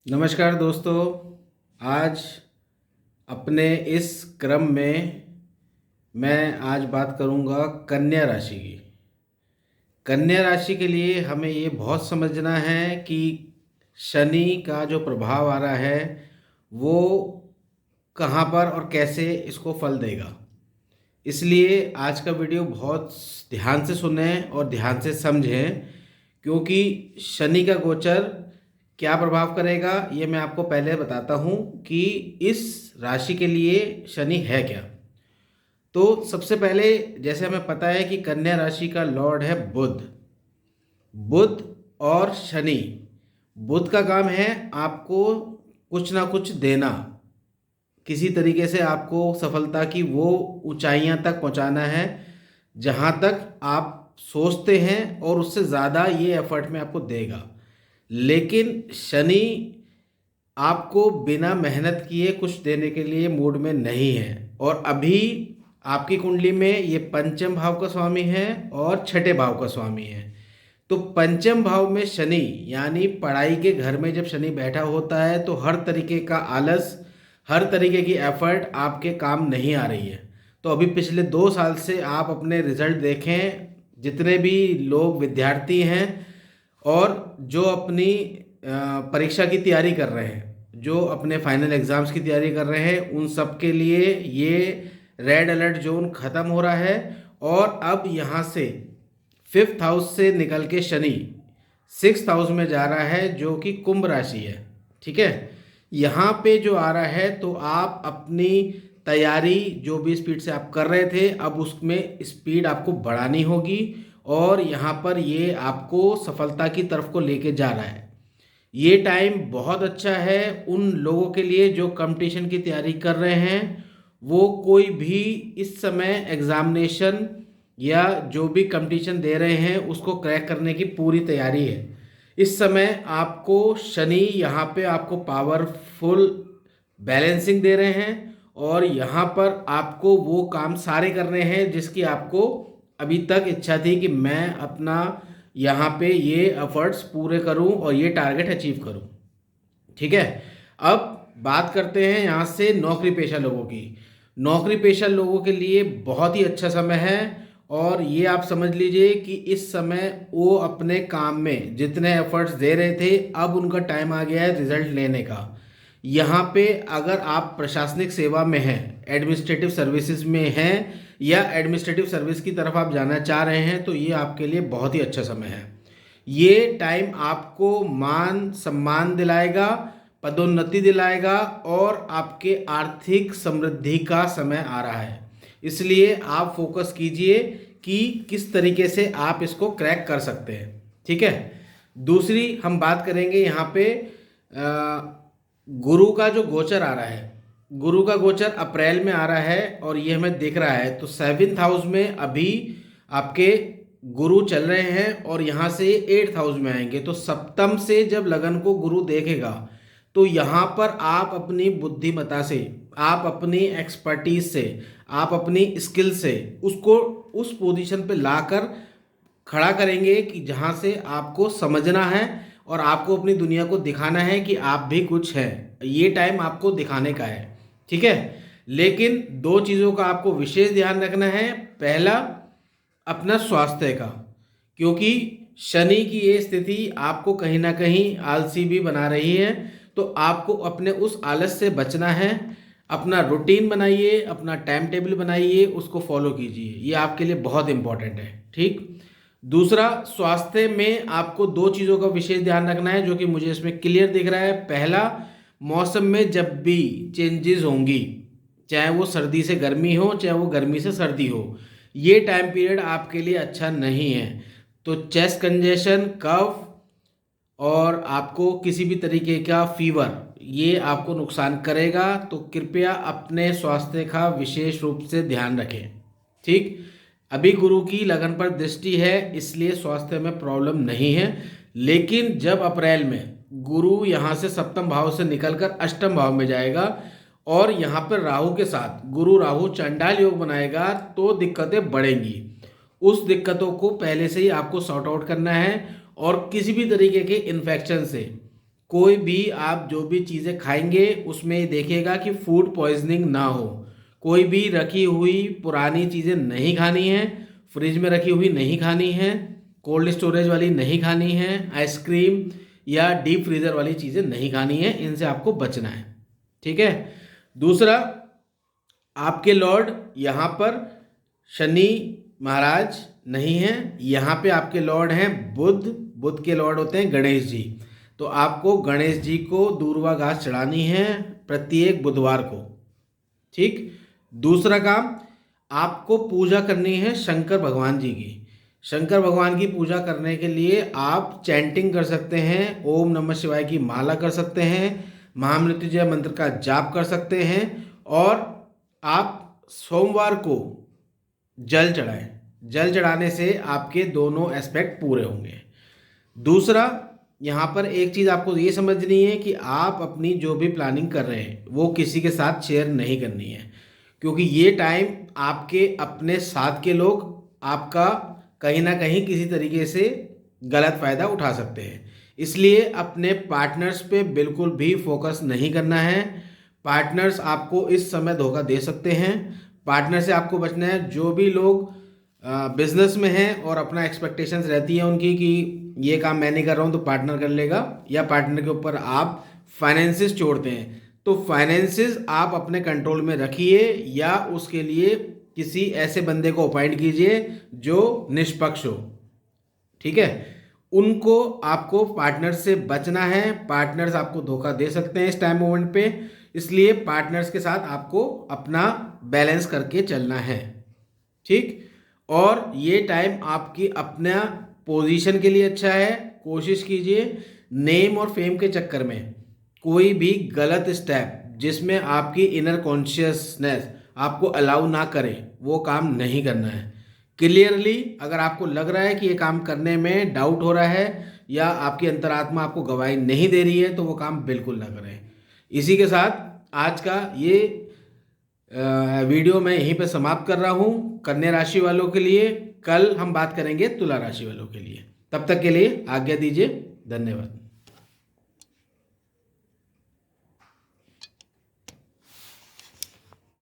नमस्कार दोस्तों। आज अपने इस क्रम में मैं आज बात करूंगा कन्या राशि की। कन्या राशि के लिए हमें ये बहुत समझना है कि शनि का जो प्रभाव आ रहा है वो कहाँ पर और कैसे इसको फल देगा। इसलिए आज का वीडियो बहुत ध्यान से सुने और ध्यान से समझें, क्योंकि शनि का गोचर क्या प्रभाव करेगा ये मैं आपको पहले बताता हूँ कि इस राशि के लिए शनि है क्या। तो सबसे पहले जैसे हमें पता है कि कन्या राशि का लॉर्ड है बुध। बुध और शनि, बुध का काम है आपको कुछ ना कुछ देना, किसी तरीके से आपको सफलता की वो ऊंचाइयां तक पहुंचाना है जहां तक आप सोचते हैं, और उससे ज़्यादा ये एफर्ट में आपको देगा। लेकिन शनि आपको बिना मेहनत किए कुछ देने के लिए मूड में नहीं है। और अभी आपकी कुंडली में ये पंचम भाव का स्वामी है और छठे भाव का स्वामी है। तो पंचम भाव में शनि यानी पढ़ाई के घर में जब शनि बैठा होता है तो हर तरीके का आलस, हर तरीके की एफर्ट आपके काम नहीं आ रही है। तो अभी पिछले 2 साल से आप अपने रिजल्ट देखें, जितने भी लोग विद्यार्थी हैं और जो अपनी परीक्षा की तैयारी कर रहे हैं, जो अपने फाइनल एग्ज़ाम्स की तैयारी कर रहे हैं, उन सब के लिए ये रेड अलर्ट जोन ख़त्म हो रहा है। और अब यहाँ से 5th हाउस से निकल के शनि 6th हाउस में जा रहा है, जो कि कुंभ राशि है। ठीक है, यहाँ पे जो आ रहा है तो आप अपनी तैयारी जो भी स्पीड से आप कर रहे थे, अब उसमें स्पीड आपको बढ़ानी होगी और यहाँ पर ये आपको सफलता की तरफ को लेके जा रहा है। ये टाइम बहुत अच्छा है उन लोगों के लिए जो कंपटीशन की तैयारी कर रहे हैं। वो कोई भी इस समय एग्जामिनेशन या जो भी कंपटीशन दे रहे हैं उसको क्रैक करने की पूरी तैयारी है। इस समय आपको शनि यहाँ पे आपको पावरफुल बैलेंसिंग दे रहे हैं और यहाँ पर आपको वो काम सारे करने हैं जिसकी आपको अभी तक इच्छा थी कि मैं अपना यहाँ पे ये एफर्ट्स पूरे करूँ और ये टारगेट अचीव करूँ। ठीक है, अब बात करते हैं यहाँ से नौकरी पेशा लोगों की। नौकरी पेशा लोगों के लिए बहुत ही अच्छा समय है और ये आप समझ लीजिए कि इस समय वो अपने काम में जितने एफर्ट्स दे रहे थे अब उनका टाइम आ गया है रिजल्ट लेने का। यहाँ पे अगर आप प्रशासनिक सेवा में हैं, एडमिनिस्ट्रेटिव सर्विसेज में हैं या एडमिनिस्ट्रेटिव सर्विस की तरफ आप जाना चाह रहे हैं, तो ये आपके लिए बहुत ही अच्छा समय है। ये टाइम आपको मान सम्मान दिलाएगा, पदोन्नति दिलाएगा और आपके आर्थिक समृद्धि का समय आ रहा है। इसलिए आप फोकस कीजिए कि किस तरीके से आप इसको क्रैक कर सकते हैं। ठीक है, दूसरी हम बात करेंगे यहाँ पे गुरु का जो गोचर आ रहा है। गुरु का गोचर अप्रैल में आ रहा है और ये हमें दिख रहा है। तो 7th हाउस में अभी आपके गुरु चल रहे हैं और यहाँ से 8th हाउस में आएंगे। तो सप्तम से जब लगन को गुरु देखेगा तो यहाँ पर आप अपनी बुद्धिमत्ता से, आप अपनी एक्सपर्टीज से, आप अपनी स्किल से उसको उस पोजीशन पे लाकर खड़ा करेंगे कि जहाँ से आपको समझना है और आपको अपनी दुनिया को दिखाना है कि आप भी कुछ है। ये टाइम आपको दिखाने का है। ठीक है, लेकिन 2 चीज़ों का आपको विशेष ध्यान रखना है। पहला, अपना स्वास्थ्य का, क्योंकि शनि की ये स्थिति आपको कहीं ना कहीं आलसी भी बना रही है। तो आपको अपने उस आलस से बचना है। अपना रूटीन बनाइए, अपना टाइम टेबल बनाइए, उसको फॉलो कीजिए, ये आपके लिए बहुत इंपॉर्टेंट है। ठीक, दूसरा, स्वास्थ्य में आपको 2 चीज़ों का विशेष ध्यान रखना है जो कि मुझे इसमें क्लियर दिख रहा है। पहला, मौसम में जब भी चेंजेस होंगी, चाहे वो सर्दी से गर्मी हो चाहे वो गर्मी से सर्दी हो, ये टाइम पीरियड आपके लिए अच्छा नहीं है। तो चेस्ट कंजेशन, कफ और आपको किसी भी तरीके का फीवर, ये आपको नुकसान करेगा। तो कृपया अपने स्वास्थ्य का विशेष रूप से ध्यान रखें। ठीक, अभी गुरु की लगन पर दृष्टि है इसलिए स्वास्थ्य में प्रॉब्लम नहीं है। लेकिन जब अप्रैल में गुरु यहाँ से सप्तम भाव से निकलकर अष्टम भाव में जाएगा और यहाँ पर राहु के साथ गुरु राहु चंडाल योग बनाएगा तो दिक्कतें बढ़ेंगी। उस दिक्कतों को पहले से ही आपको सॉर्ट आउट करना है और किसी भी तरीके के इन्फेक्शन से, कोई भी आप जो भी चीज़ें खाएंगे उसमें देखिएगा कि फूड पॉइजनिंग ना हो। कोई भी रखी हुई पुरानी चीज़ें नहीं खानी है, फ्रिज में रखी हुई नहीं खानी है, कोल्ड स्टोरेज वाली नहीं खानी है, आइसक्रीम या डीप फ्रीज़र वाली चीज़ें नहीं खानी है, इनसे आपको बचना है। ठीक है। दूसरा, आपके लॉर्ड यहाँ पर शनि महाराज नहीं हैं, यहाँ पे आपके लॉर्ड हैं बुध। बुध के लॉर्ड होते हैं गणेश जी। तो आपको गणेश जी को दूर्वा घास चढ़ानी है प्रत्येक बुधवार को। ठीक। दूसरा काम, आपको पूजा करनी है शंकर भगवान जी की। शंकर भगवान की पूजा करने के लिए आप चैंटिंग कर सकते हैं, ओम नमः शिवाय की माला कर सकते हैं, महामृत्युंजय मंत्र का जाप कर सकते हैं, और आप सोमवार को जल चढ़ाएं। जल चढ़ाने से आपके दोनों एस्पेक्ट पूरे होंगे। दूसरा, यहाँ पर एक चीज़ आपको ये समझनी है कि आप अपनी जो भी प्लानिंग कर रहे हैं वो किसी के साथ शेयर नहीं करनी है, क्योंकि ये टाइम आपके अपने साथ के लोग आपका कहीं ना कहीं किसी तरीके से गलत फ़ायदा उठा सकते हैं। इसलिए अपने पार्टनर्स पे बिल्कुल भी फोकस नहीं करना है। पार्टनर्स आपको इस समय धोखा दे सकते हैं। पार्टनर से आपको बचना है। जो भी लोग बिजनेस में हैं और अपना एक्सपेक्टेशंस रहती है उनकी कि ये काम मैं नहीं कर रहा हूँ तो पार्टनर कर लेगा, या पार्टनर के ऊपर आप फाइनेंसेस छोड़ते हैं, तो फाइनेंसेस आप अपने कंट्रोल में रखिए, या उसके लिए किसी ऐसे बंदे को अपॉइंट कीजिए जो निष्पक्ष हो। ठीक है। उनको आपको पार्टनर्स से बचना है। पार्टनर्स आपको धोखा दे सकते हैं इस टाइम मोमेंट पे, इसलिए पार्टनर्स के साथ आपको अपना बैलेंस करके चलना है। ठीक। और ये टाइम आपकी अपना पोजीशन के लिए अच्छा है। कोशिश कीजिए नेम और फेम के चक्कर में कोई भी गलत स्टेप जिसमें आपकी इनर कॉन्शियसनेस आपको अलाउ ना करे वो काम नहीं करना है। क्लियरली अगर आपको लग रहा है कि ये काम करने में डाउट हो रहा है या आपकी अंतरात्मा आपको गवाही नहीं दे रही है तो वो काम बिल्कुल ना करें। इसी के साथ आज का ये वीडियो मैं यहीं पे समाप्त कर रहा हूँ कन्या राशि वालों के लिए। कल हम बात करेंगे तुला राशि वालों के लिए। तब तक के लिए आज्ञा दीजिए। धन्यवाद।